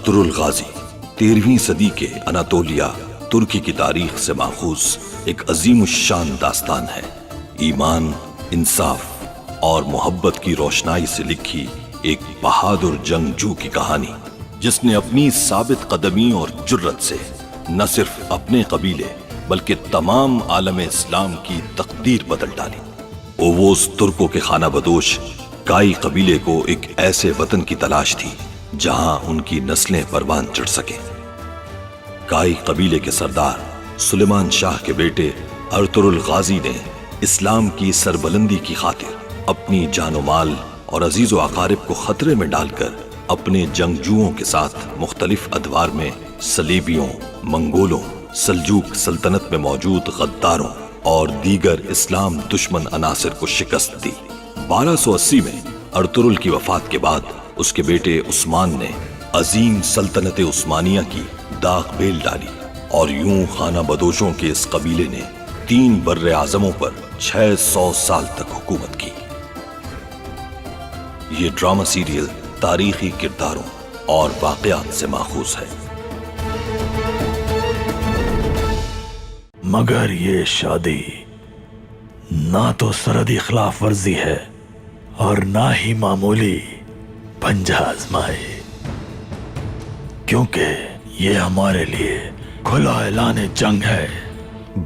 Ertugrul गाजी 13वीं सदी के Anatolia तुर्की की तारीख से माखूज एक अजीम शान दास्तान है। ईमान, इंसाफ और मोहब्बत की रोशनाई से लिखी एक बहादुर जंगजू की कहानी, जिसने अपनी साबित कदमी और जुर्रत से न सिर्फ अपने कबीले बल्कि तमाम आलम इस्लाम की तकदीर बदल डाली। ओवोस तुर्कों के खाना बदोश काई कबीले को एक ऐसे वतन की तलाश थी जहां उनकी नस्लें परवान चढ़ सके। काई कबीले के सरदार सुलेमान शाह के बेटे अर्तुरुल गाजी ने इस्लाम की सरबलंदी की खातिर अपनी जानो माल और अजीजो अकारिब को खतरे में डालकर अपने जंगजुओं के साथ मुख्तलिफ अदवार में सलीबियों, मंगोलों, सल्जूक सल्तनत में मौजूद गद्दारों और दीगर इस्लाम दुश्मन अनासिर को शिकस्त दी। 1280 में अर्तुरुल की वफात के बाद उसके बेटे उस्मान ने अजीम सल्तनत उस्मानिया की दाग बेल डाली और यूं खाना बदोशों के इस कबीले ने 3 बर्रे आजमों पर 600 साल तक हुकूमत की। ये ड्रामा सीरियल तारीखी किरदारों और वाकयात से माखूज है। मगर ये शादी ना तो सरहदी खिलाफ वर्जी है और ना ही मामूली पंजा आजमाए, क्योंकि ये हमारे लिए खुला ऐलान जंग है।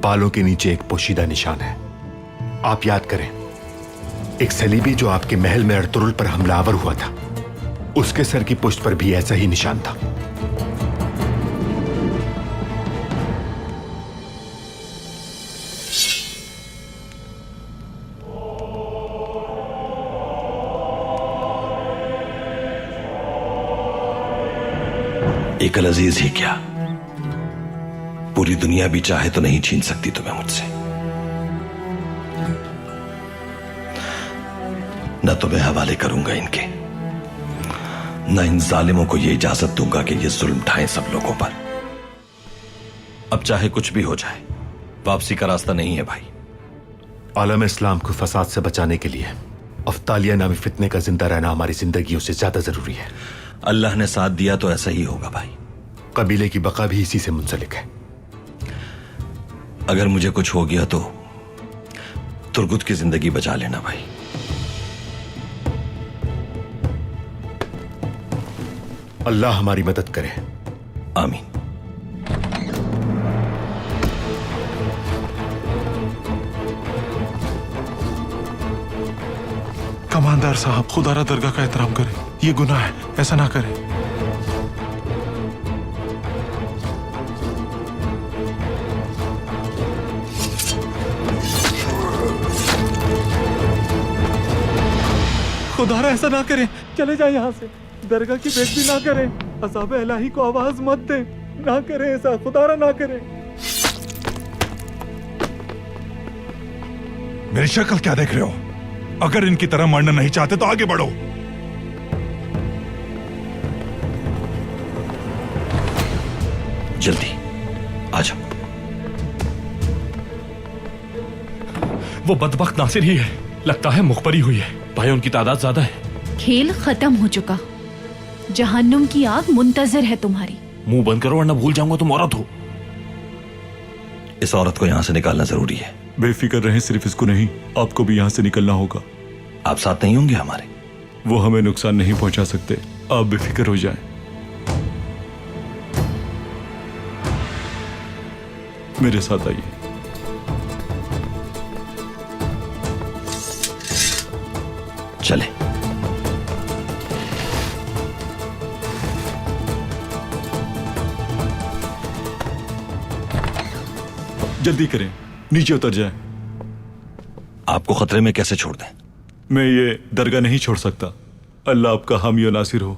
बालों के नीचे एक पोशीदा निशान है। आप याद करें, एक सलीबी जो आपके महल में अर्तुरुल पर हमलावर हुआ था, उसके सर की पुष्ट पर भी ऐसा ही निशान था। एक अजीज ही क्या, पूरी दुनिया भी चाहे तो नहीं छीन सकती तुम्हें मुझसे। न तुम्हें हवाले करूंगा इनके, न इन जालिमों को यह इजाजत दूंगा कि ये जुल्म ढाएं सब लोगों पर। अब चाहे कुछ भी हो जाए, वापसी का रास्ता नहीं है भाई। आलम इस्लाम को फसाद से बचाने के लिए अफ्तालिया नामी फितने का जिंदा रहना हमारी जिंदगियों से ज्यादा जरूरी है। अल्लाह ने साथ दिया तो ऐसा ही होगा भाई। कबीले की बका भी इसी से मुंसलिक है। अगर मुझे कुछ हो गया तो तुर्गुत की जिंदगी बचा लेना भाई। अल्लाह हमारी मदद करे। आमीन। कमांडर साहब, खुदारा दरगाह का एहतराम करें, ये गुनाह है, ऐसा ना करें। खुदारा ऐसा ना करें, चले जाए यहाँ से। दरगाह की बेइज्जती ना करें, अज़ाब इलाही को आवाज मत दें। ना करें ऐसा, खुदारा ना करें। मेरी शक्ल क्या देख रहे हो? अगर इनकी तरह मरना नहीं चाहते तो आगे बढ़ो। जल्दी आ जाओ। वो बदबख्त नासिर ही है, लगता है मुखबरी हुई है। भाई उनकी तादाद ज्यादा है। खेल खत्म हो चुका, जहन्नुम की आग मुंतजर है तुम्हारी। मुंह बंद करो वरना भूल जाऊंगा तुम औरत हो। इस औरत को यहां से निकालना जरूरी है। बेफिक्र रहें, सिर्फ इसको नहीं, आपको भी यहाँ से निकलना होगा। आप साथ नहीं होंगे हमारे? वो हमें नुकसान नहीं पहुंचा सकते, आप बेफिक्र हो जाएं। मेरे साथ आइए। चले। जल्दी करें, नीचे उतर जाएं। आपको खतरे में कैसे छोड़ दें? मैं ये दरगाह नहीं छोड़ सकता। अल्लाह आपका हामी और नासिर हो।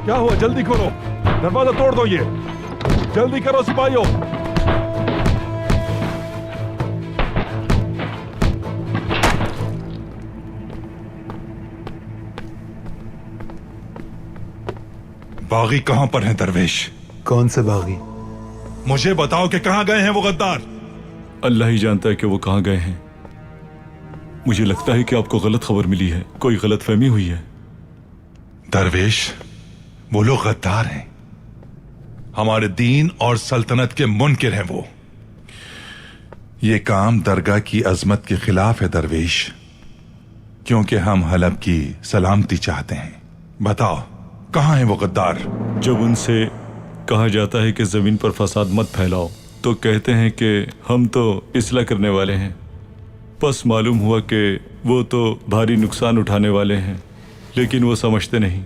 क्या हुआ? जल्दी खोलो, दरवाजा तोड़ दो। ये जल्दी करो सिपाहियों। बागी कहां पर हैं दरवेश? कौन से बागी? मुझे बताओ कि कहां गए हैं वो गद्दार? अल्लाह ही जानता है कि वो कहां गए हैं। मुझे लगता है कि आपको गलत खबर मिली है, कोई गलत फहमी हुई है। दरवेश, वो लोग गद्दार हैं, हमारे दीन और सल्तनत के मुनकिर हैं वो। ये काम दरगाह की अजमत के खिलाफ है दरवेश, क्योंकि हम हलब की सलामती चाहते हैं। बताओ कहां हैं वो गद्दार? जब उनसे कहा जाता है कि जमीन पर फसाद मत फैलाओ तो कहते हैं कि हम तो इसलाह करने वाले हैं। बस मालूम हुआ कि वो तो भारी नुकसान उठाने वाले हैं, लेकिन वो समझते नहीं।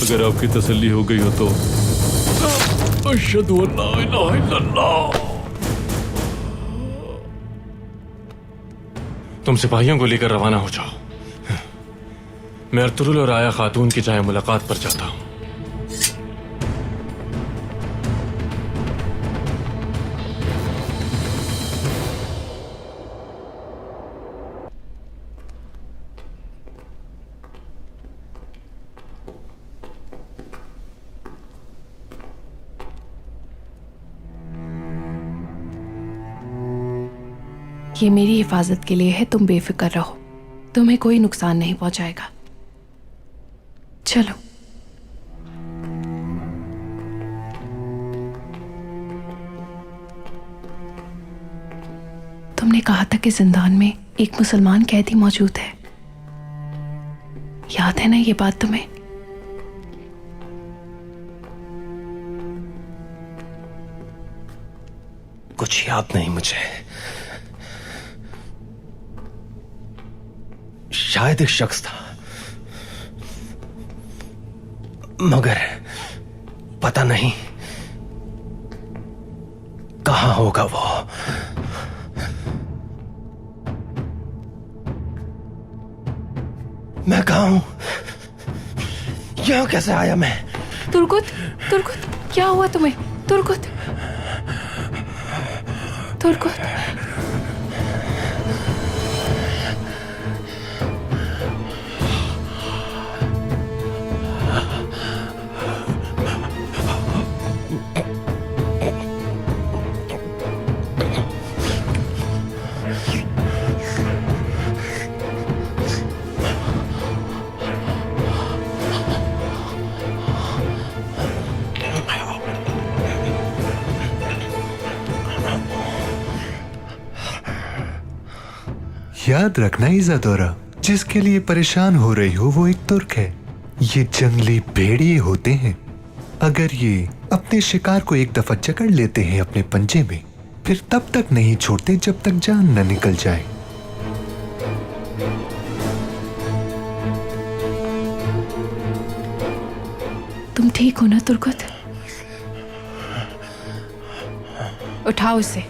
अगर आपकी तसल्ली हो गई हो तो अशहदु अन्ना इलाहा इल्लल्लाह। तुम सिपाहियों को लेकर रवाना हो जाओ। मैं अर्तुरुल और आया खातून की चाहे मुलाकात पर जाता हूं। ये मेरी हिफाजत के लिए है, तुम बेफिक्र रहो, तुम्हें कोई नुकसान नहीं पहुंचाएगा। चलो। तुमने कहा था कि जिंदान में एक मुसलमान कैदी मौजूद है, याद है ना ये बात तुम्हें? कुछ याद नहीं मुझे। शायद एक शख्स था, मगर पता नहीं कहां होगा वो। मैं कहां हूं? यहां कैसे आया मैं? तुर्कुत, तुर्कुत, क्या हुआ तुम्हें? तुर्कुत, तुर्कुत। याद रखना इज़ादोरा, जिसके लिए परेशान हो रही हो वो एक तुर्क है। ये जंगली भेड़िए होते हैं। अगर ये अपने शिकार को एक दफा जकड़ लेते हैं अपने पंजे में, फिर तब तक नहीं छोड़ते जब तक जान न निकल जाए। तुम ठीक हो ना तुर्कुत? उठाओ उसे।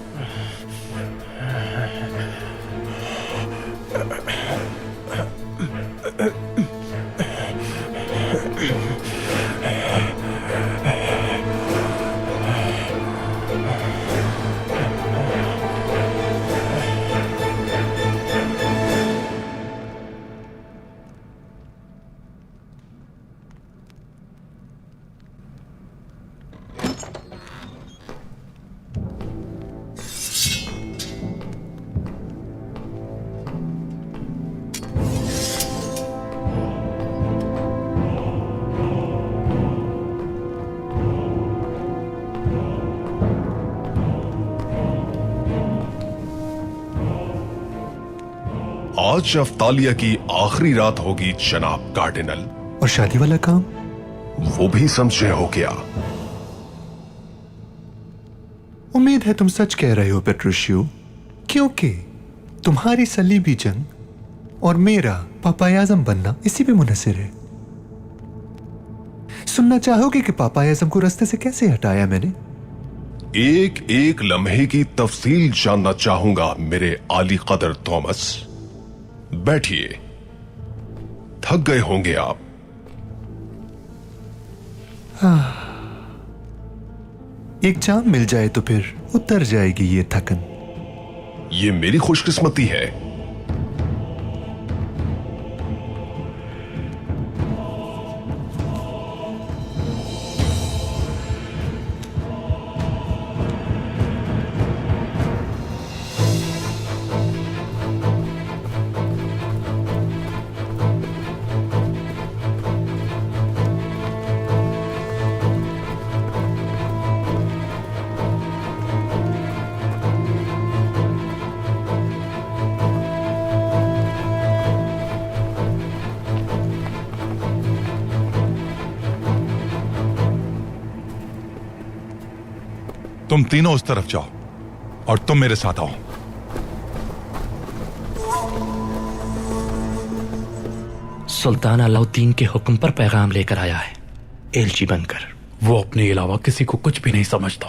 आज शफ्तालिया की आखिरी रात होगी जनाब कार्डिनल। और शादी वाला काम? वो भी समझे हो गया। उम्मीद है तुम सच कह रहे हो पेट्रुशियो, क्योंकि तुम्हारी सलीबी जंग और मेरा पापा आज़म बनना इसी पे मुनहसिर है। सुनना चाहोगे कि पापा आज़म को रास्ते से कैसे हटाया मैंने? एक एक लम्हे की तफसील जानना चाहूंगा मेरे आली कदर थॉमस। बैठिए, थक गए होंगे आप। एक जाम मिल जाए तो फिर उतर जाएगी ये थकन। ये मेरी खुशकिस्मती है। तुम तीनों उस तरफ जाओ और तुम मेरे साथ आओ। सुल्तान अलाउद्दीन के हुक्म पर पैगाम लेकर आया है, एलची बनकर। वो अपने अलावा किसी को कुछ भी नहीं समझता।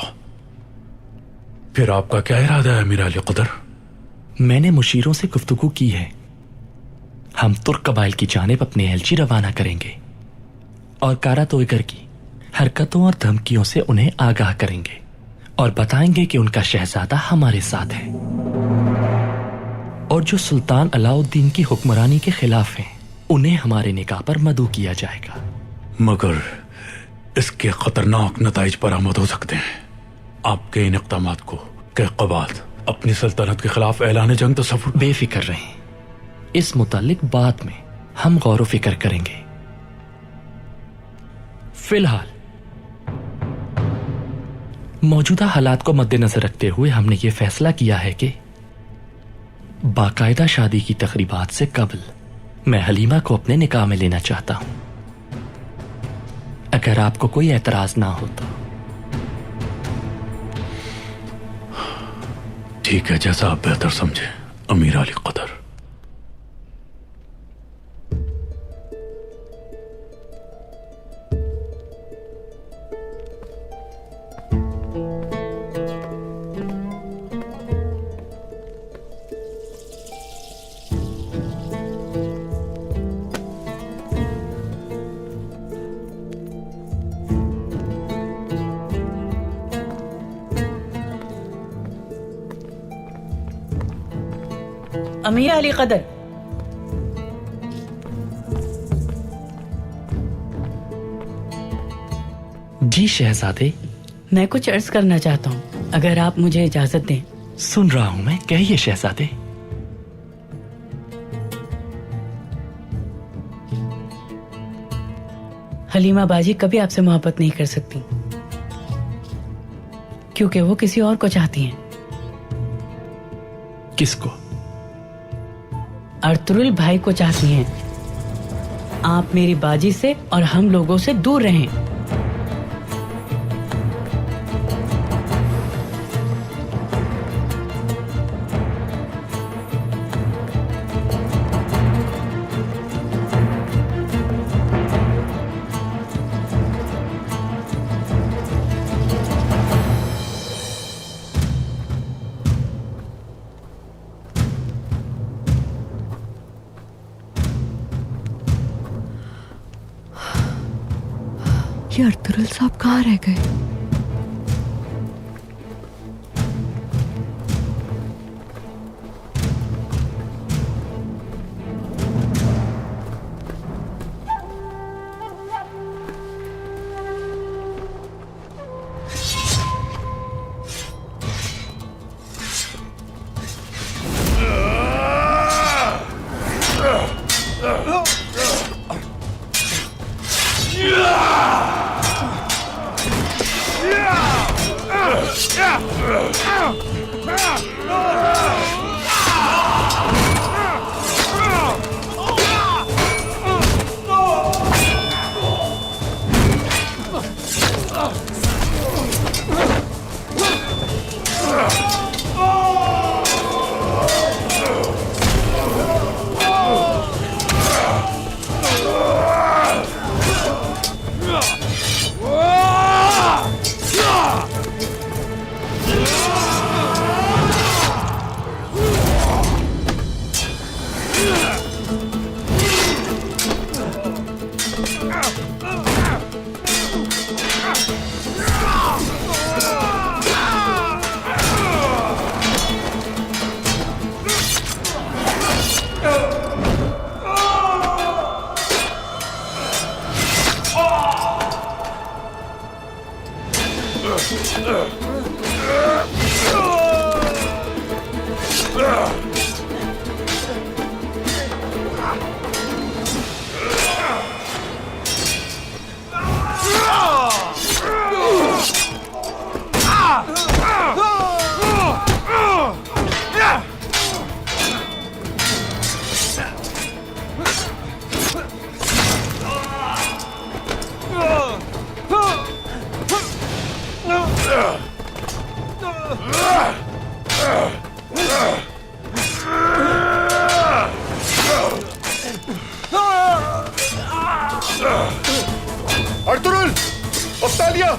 फिर आपका क्या इरादा है अमीर अली क़दर? मैंने मुशीरों से गुफ्तगू की है। हम तुर्क कबाइल की जानिब अपने एलची रवाना करेंगे और कारा तोयगर की हरकतों और धमकियों से उन्हें आगाह करेंगे और बताएंगे कि उनका शहजादा हमारे साथ है और जो सुल्तान अलाउद्दीन की हुक्मरानी के खिलाफ हैं उन्हें हमारे निकाह पर मदऊ किया जाएगा। मगर इसके खतरनाक नताइज बरामद हो सकते हैं। आपके इन इक़दामात को कहक़बात अपनी सल्तनत के खिलाफ ऐलान जंग तसव्वुर। बेफिक्र रहें, इस मुतालिक बाद में हम गौर व फिक्र करेंगे। फिलहाल मौजूदा हालात को मद्देनजर रखते हुए हमने ये फैसला किया है कि बाकायदा शादी की तकरीबात से कबल मैं हलीमा को अपने निकाह में लेना चाहता हूं। अगर आपको कोई एतराज ना हो तो। ठीक है, जैसा आप बेहतर समझे अमीर अली क़दर। अमीर अली क़दर, जी शहजादे। मैं कुछ अर्ज करना चाहता हूँ, अगर आप मुझे इजाजत दें। सुन रहा हूं मैं, कहिए शहजादे। हलीमा बाजी कभी आपसे मोहब्बत नहीं कर सकती क्योंकि वो किसी और को चाहती हैं। किसको? अर्तुगरुल भाई को चाहती हैं। आप मेरी बाजी से और हम लोगों से दूर रहें। ये अर्तुगरुल साहब कहाँ रह गए? Ertugrul, Australia.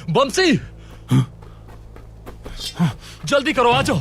बंसी, जल्दी करो, आ जाओ।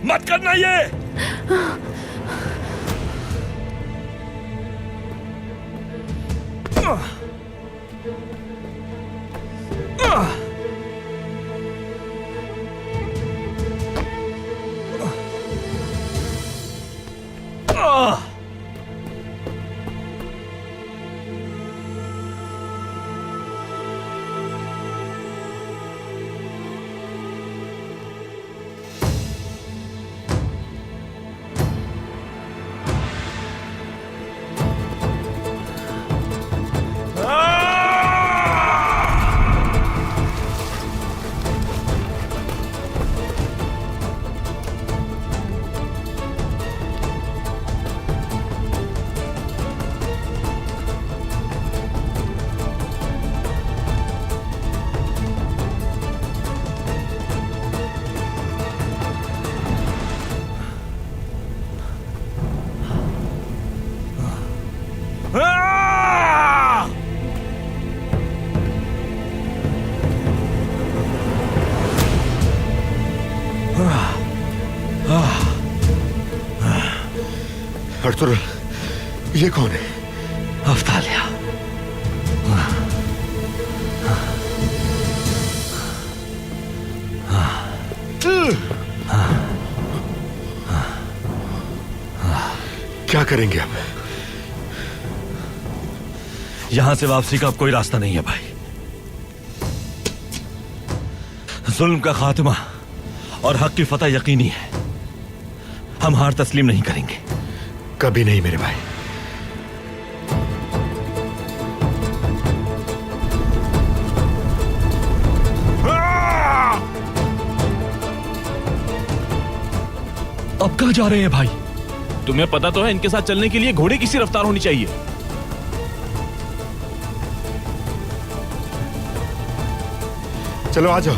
मत करना ये। अर्तुरुल, ये कौन है? अफ्तालिया। क्या करेंगे अब? यहां से वापसी का अब कोई रास्ता नहीं है भाई। जुल्म का खात्मा और हक की फतह यकीनी है। हम हार तस्लीम नहीं करेंगे। कभी नहीं मेरे भाई। अब कहां जा रहे हैं भाई? तुम्हें पता तो है इनके साथ चलने के लिए घोड़े की सी रफ्तार होनी चाहिए। चलो आ जाओ।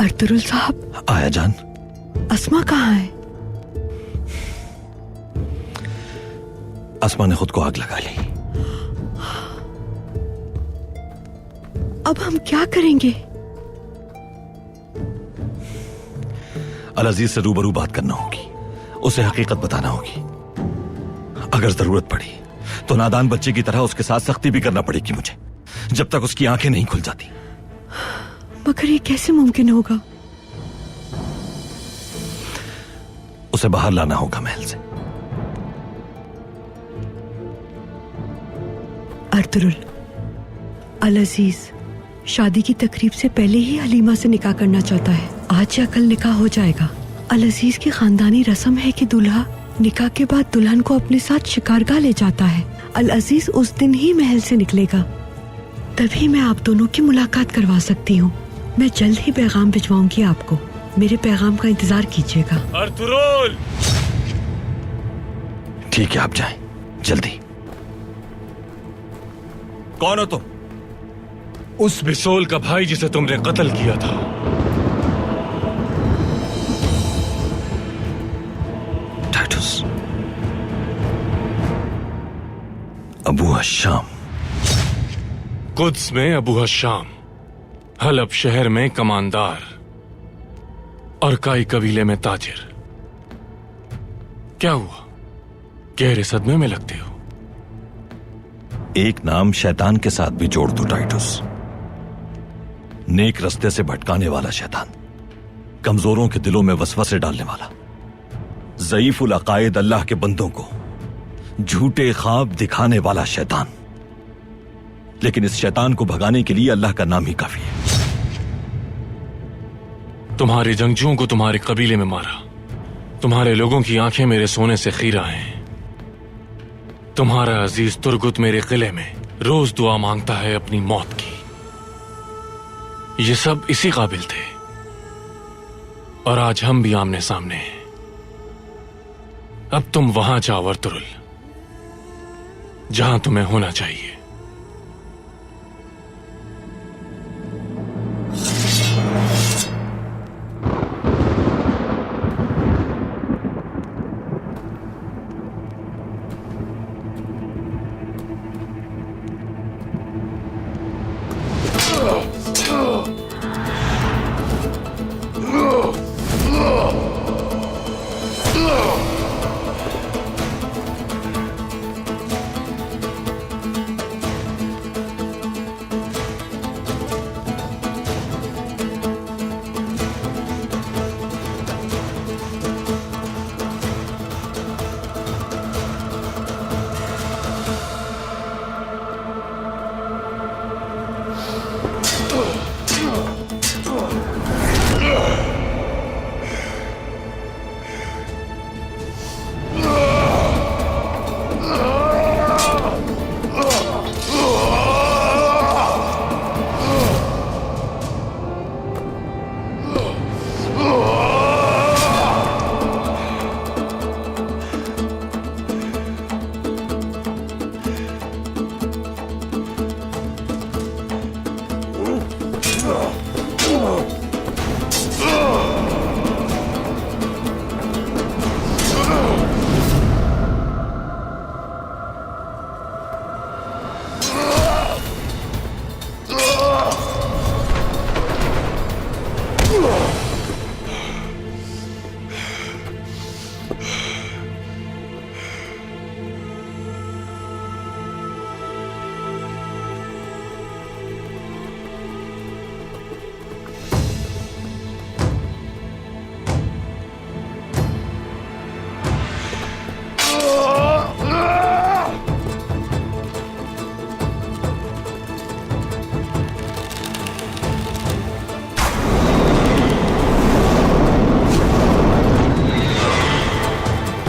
अर्तुरुल साहब, आया जान। अस्मा कहाँ है? अस्मा ने खुद को आग लगा ली। अब हम क्या करेंगे? अल अजीज से रूबरू बात करना होगी, उसे हकीकत बताना होगी। अगर जरूरत पड़ी तो नादान बच्चे की तरह उसके साथ सख्ती भी करना पड़ेगी मुझे, जब तक उसकी आंखें नहीं खुल जाती। मगर ये कैसे मुमकिन होगा? उसे बाहर लाना होगा महल से। अर्तुरुल, अल अजीज शादी की तकरीब से पहले ही हलीमा से निकाह करना चाहता है। आज या कल निकाह हो जाएगा। अल अजीज की खानदानी रस्म है कि दूल्हा निकाह के बाद दुल्हन को अपने साथ शिकारगाह ले जाता है। अल अजीज उस दिन ही महल से निकलेगा, तभी मैं आप दोनों की मुलाकात करवा सकती हूँ। मैं जल्द ही पैगाम भिजवाऊंगी आपको। मेरे पैगाम का इंतजार कीजिएगा। अर्तुरुल! ठीक है, आप जाएं जल्दी। कौन हो तुम? उस बिसोल का भाई जिसे तुमने कत्ल किया था। टाइटस, अबू हश्शाम। कुद्स में अबू हश्शाम, हलब शहर में कमांदार और काई कबीले में ताजिर। क्या हुआ? गहरे सदमे में लगते हो। एक नाम शैतान के साथ भी जोड़ दो टाइटस। नेक रास्ते से भटकाने वाला शैतान, कमजोरों के दिलों में वसवसे डालने वाला, ज़ईफुल अकायद अल्लाह के बंदों को झूठे ख्वाब दिखाने वाला शैतान। लेकिन इस शैतान को भगाने के लिए अल्लाह का नाम ही काफी है। तुम्हारे जंगजुओं को तुम्हारे कबीले में मारा। तुम्हारे लोगों की आंखें मेरे सोने से खीरा हैं। तुम्हारा अजीज तुर्गुत मेरे किले में रोज दुआ मांगता है अपनी मौत की। ये सब इसी काबिल थे और आज हम भी आमने सामने हैं। अब तुम वहां जाओ अर्तुरुल, जहां तुम्हें होना चाहिए।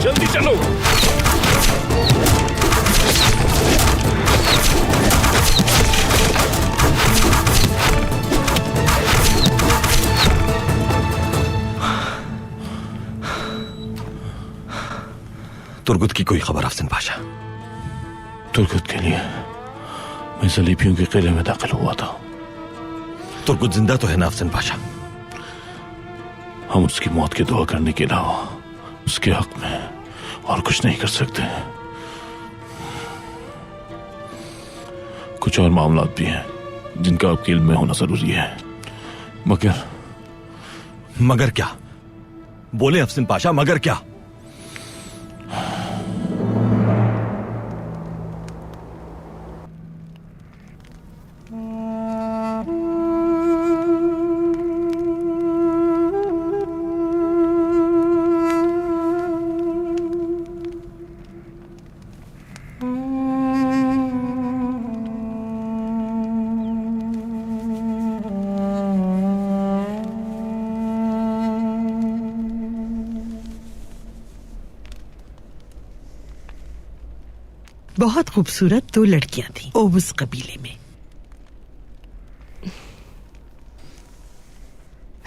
जल्दी चलो। तुर्गुत की कोई खबर अफसन पाशा? तुर्गुत के लिए मैं सलीबियों के किले में दाखिल हुआ था। तुर्गुत जिंदा तो है ना अफसन पाशा? हम उसकी मौत की दुआ करने के अलावा उसके हक में और कुछ नहीं कर सकते। कुछ और मामला भी हैं जिनका आपके इल्म में होना जरूरी है। मगर क्या? बोले अफसन पाशा, मगर क्या? बहुत खूबसूरत 2 लड़कियां थीं ओबुस कबीले में।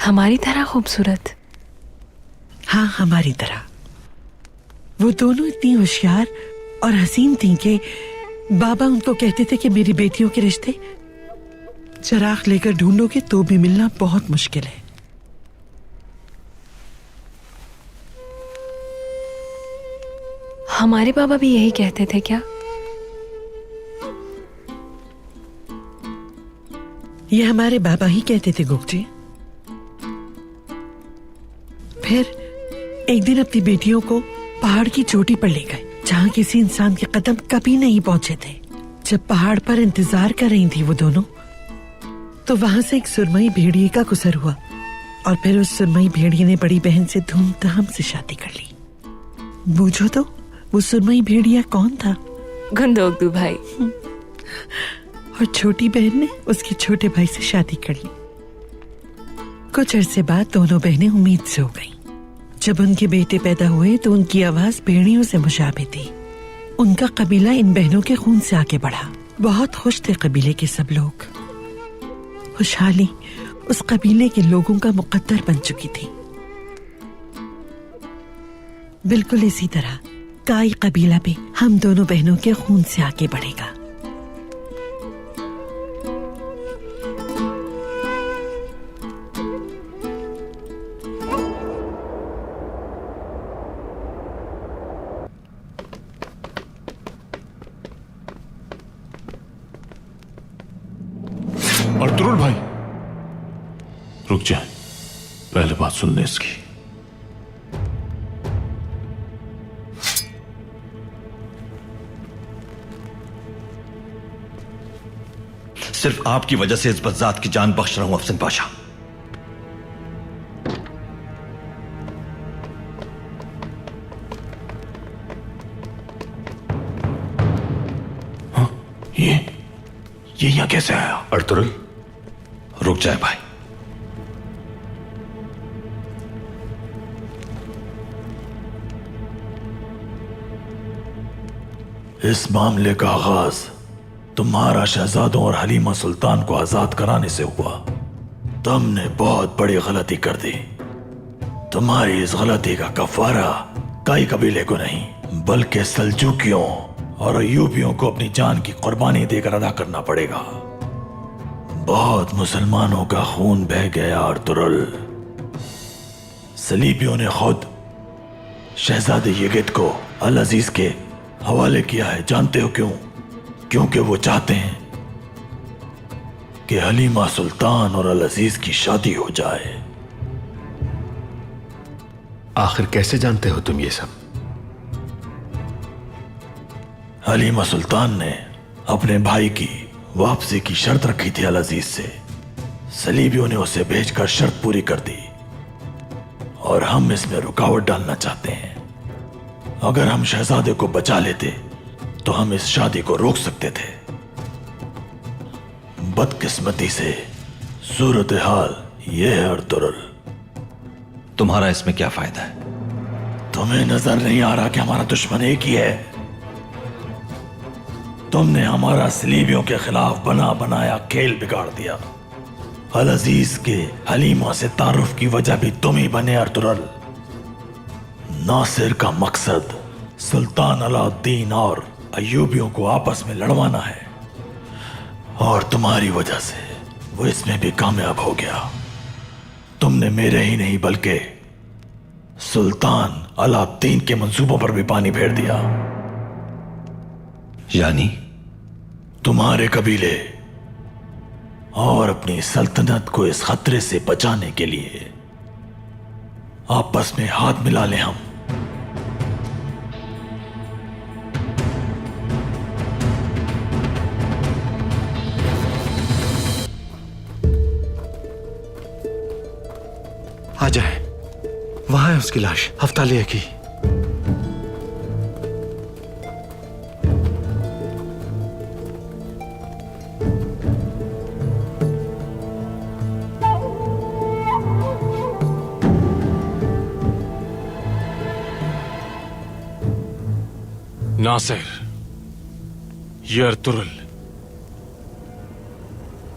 हमारी तरह खूबसूरत? हाँ, हमारी तरह। वो दोनों इतनी होशियार और हसीन थीं कि बाबा उनको कहते थे कि मेरी बेटियों के रिश्ते चिराग लेकर ढूंढोगे तो भी मिलना बहुत मुश्किल है। हमारे बाबा भी यही कहते थे क्या? ये हमारे बाबा ही कहते थे गुप्त जी। फिर एक दिन अपनी बेटियों को पहाड़ की चोटी पर ले गए जहां किसी इंसान के कदम कभी नहीं पहुंचे थे। जब पहाड़ पर इंतजार कर रही थी वो दोनों, तो वहां से एक सुरमई भेड़िए का गुजर हुआ और फिर उस सुरमई भेड़िए ने बड़ी बहन से धूमधाम से शादी कर ली। बूझो तो वो सुरमई भेड़िया कौन था? गुंदोगदू भाई। और छोटी बहन ने उसके छोटे भाई से शादी कर ली। कुछ अरसे बाद दोनों बहनें उम्मीद से हो गईं। जब उनके बेटे पैदा हुए तो उनकी आवाज भेड़ियों से मुशाबे थी। उनका कबीला इन बहनों के खून से आगे बढ़ा। बहुत खुश थे कबीले के सब लोग। खुशहाली उस कबीले के लोगों का मुकद्दर बन चुकी थी। बिल्कुल इसी तरह काई कबीला भी हम दोनों बहनों के खून से आगे बढ़ेगा। अर्तुरुल भाई, रुक जाए, पहले बात सुन ले इसकी। सिर्फ आपकी वजह से इस बज़ात की जान बख्श रहा हूं अफसन पाशा। हाँ, ये यहां कैसे आया? अर्तुरुल, रुक जाए भाई। इस मामले का आगाज तुम्हारा शहजादों और हलीमा सुल्तान को आजाद कराने से हुआ। तुमने बहुत बड़ी गलती कर दी। तुम्हारी इस गलती का कफारा काई कबीले को नहीं बल्कि सल्जूकियों और अयूबियों को अपनी जान की कुर्बानी देकर अदा करना पड़ेगा। बहुत मुसलमानों का खून बह गया अर्तुगरुल। सलीबियों ने खुद शहजादे यगिद को अल अजीज के हवाले किया है। जानते हो क्यों? क्योंकि वो चाहते हैं कि हलीमा सुल्तान और अल अजीज की शादी हो जाए। आखिर कैसे जानते हो तुम ये सब? हलीमा सुल्तान ने अपने भाई की वापसी की शर्त रखी थी अल अजीज से। सलीबियों ने उसे भेजकर शर्त पूरी कर दी और हम इसमें रुकावट डालना चाहते हैं। अगर हम शहजादे को बचा लेते तो हम इस शादी को रोक सकते थे। बदकिस्मती से सूरत हाल यह है अर्तुगरुल। तुम्हारा इसमें क्या फायदा है? तुम्हें नजर नहीं आ रहा कि हमारा दुश्मन एक ही है? तुमने हमारा सलीबियों के खिलाफ बना बनाया खेल बिगाड़ दिया। अल अजीज के हलीमा से तारुफ की वजह भी तुम ही बने अर्तुगरुल। नासिर का मकसद सुल्तान अलाउद्दीन और अयूबियों को आपस में लड़वाना है और तुम्हारी वजह से वो इसमें भी कामयाब हो गया। तुमने मेरे ही नहीं बल्कि सुल्तान अलाउद्दीन के मंसूबों पर भी पानी फेर दिया। यानी तुम्हारे कबीले और अपनी सल्तनत को इस खतरे से बचाने के लिए आपस में हाथ मिला लें हम। आ जाए, वहां है उसकी लाश, हफ्तालिया की। नासिर, ये अर्तुगरुल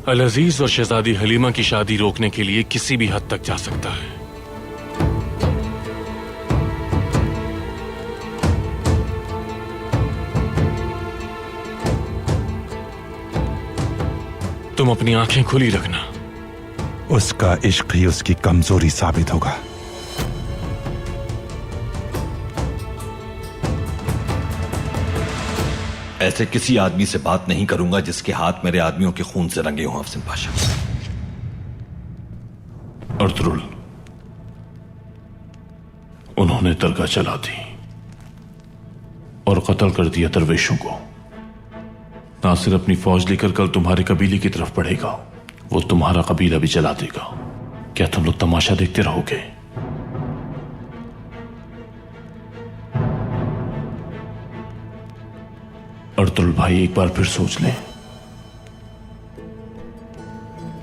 अल अजीज और शहजादी हलीमा की शादी रोकने के लिए किसी भी हद तक जा सकता है। तुम अपनी आंखें खुली रखना। उसका इश्क ही उसकी कमजोरी साबित होगा। ऐसे किसी आदमी से बात नहीं करूंगा जिसके हाथ मेरे आदमियों के खून से रंगे हों। अफसिन पाशा। अर्तुगरुल, उन्होंने दरगाह चला दी और कत्ल कर दिया दरवेशों को। नासिर अपनी फौज लेकर कल तुम्हारे कबीले की तरफ बढ़ेगा। वो तुम्हारा कबीला भी जला देगा। क्या तुम लोग तमाशा देखते रहोगे? अर्तुगरुल भाई, एक बार फिर सोच लें।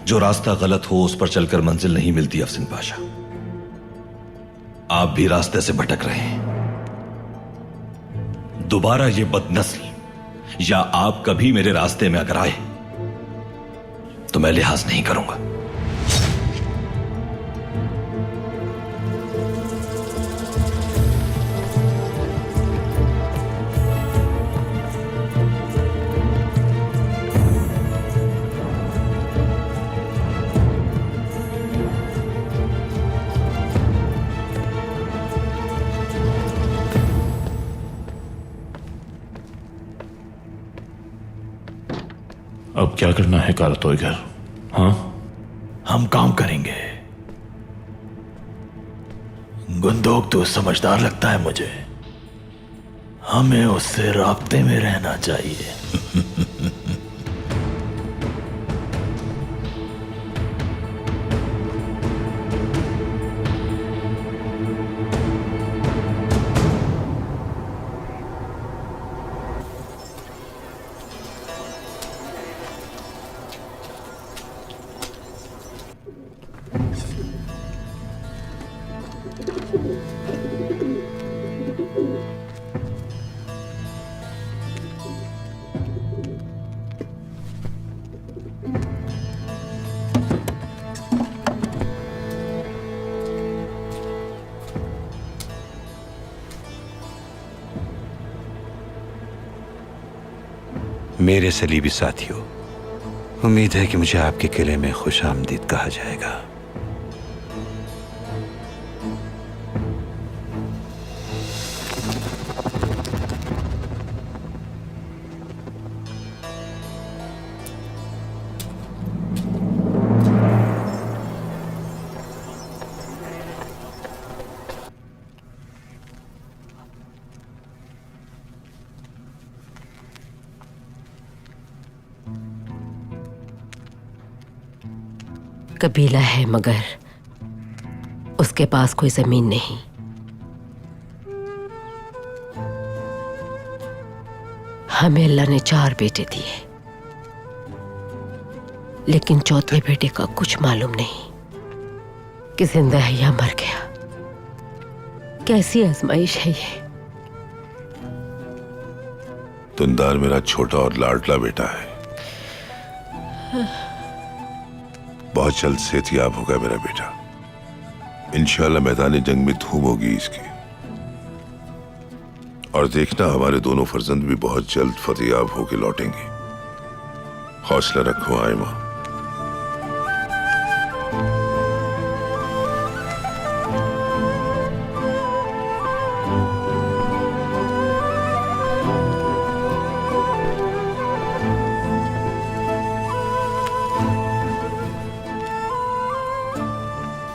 जो रास्ता गलत हो उस पर चलकर मंजिल नहीं मिलती। अफसिन पाशा, आप भी रास्ते से भटक रहे हैं। दोबारा ये बदनस्ल या आप कभी मेरे रास्ते में अगर आए तो मैं लिहाज नहीं करूंगा। अब क्या करना है कारतोइगर? हाँ, हम काम करेंगे। गुंदोक तो समझदार लगता है मुझे। हमें उससे राब्ते में रहना चाहिए। मेरे सलीबी साथियों, उम्मीद है कि मुझे आपके किले में खुश आमदीद कहा जाएगा। कबीला है मगर उसके पास कोई जमीन नहीं। हमें अल्लाह ने 4 बेटे दिए, लेकिन चौथे बेटे का कुछ मालूम नहीं कि जिंदा है या मर गया। कैसी आजमाइश है ये? तुंदार मेरा छोटा और लाडला बेटा है। बहुत जल्द सेहतियाब होगा मेरा बेटा। इंशाल्लाह मैदान जंग में धूम होगी इसकी। और देखना हमारे दोनों फर्जंद भी बहुत जल्द फतेयाब होके लौटेंगे। हौसला रखो आयमा।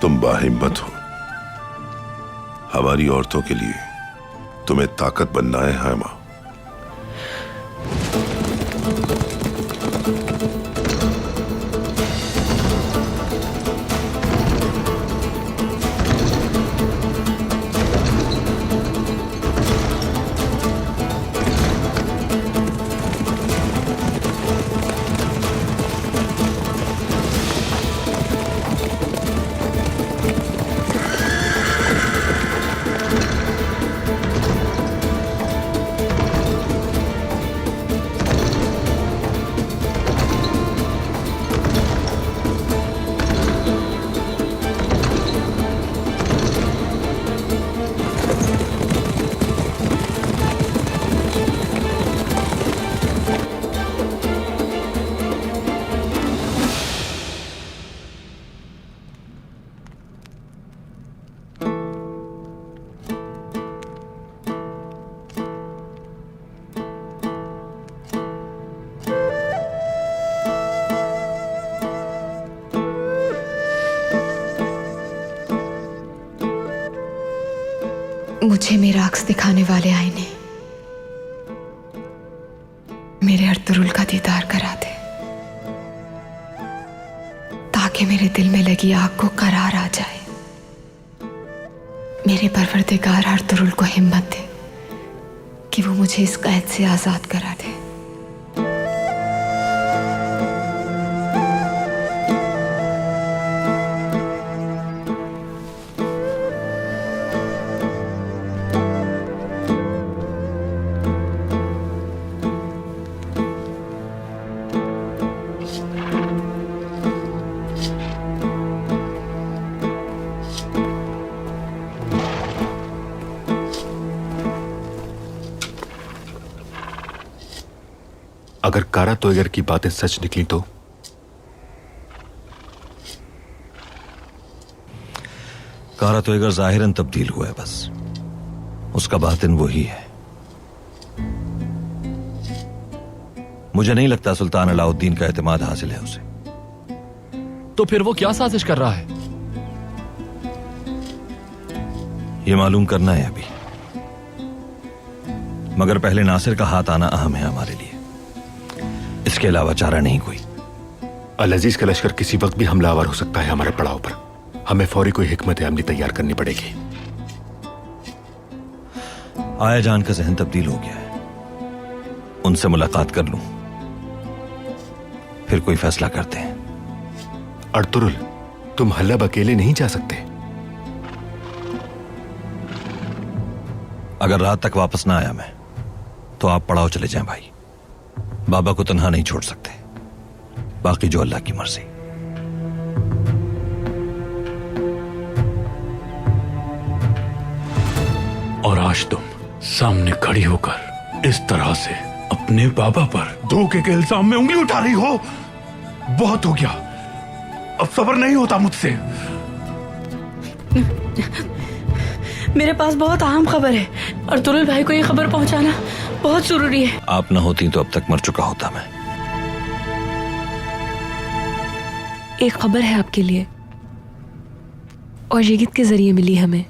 तुम बाहिम्मत हो। हमारी औरतों के लिए तुम्हें ताकत बनना है हायमा। मुझे मेरा अक्स दिखाने वाले आईने मेरे अर्तुरुल का दीदार करा दे, ताकि मेरे दिल में लगी आग को करार आ जाए। मेरे परवरदिगार अर्तुरुल को हिम्मत दे कि वो मुझे इस कैद से आजाद करा दे। अगर कारा तोयगर की बातें सच निकली तो? कारा तोयगर जाहिरन तब्दील हुआ है, बस उसका बातिन वही है। मुझे नहीं लगता सुल्तान अलाउद्दीन का एतमाद हासिल है उसे। तो फिर वो क्या साजिश कर रहा है? ये मालूम करना है अभी, मगर पहले नासिर का हाथ आना अहम है हमारे लिए। इसके अलावा चारा नहीं कोई। अल अजीज का लश्कर किसी वक्त भी हमलावर हो सकता है हमारे पड़ाव पर। हमें फौरी कोई हिकमत अमली तैयार करनी पड़ेगी। आया जान का जहन तब्दील हो गया है, उनसे मुलाकात कर लूं, फिर कोई फैसला करते हैं। अर्तुरुल, तुम हल्लब अकेले नहीं जा सकते। अगर रात तक वापस ना आया मैं, तो आप पड़ाव चले जाएं भाई। बाबा को तन्हा नहीं छोड़ सकते, बाकी जो अल्लाह की मर्जी। और आज तुम सामने खड़ी होकर इस तरह से अपने बाबा पर धोखे के इल्जाम में उंगली उठा रही हो। बहुत हो गया, अब सब्र नहीं होता मुझसे। मेरे पास बहुत अहम खबर है और तुरुल भाई को ये खबर पहुंचाना बहुत जरूरी है। आप न होती तो अब तक मर चुका होता मैं। एक खबर है आपके लिए और ये गीत के जरिए मिली हमें।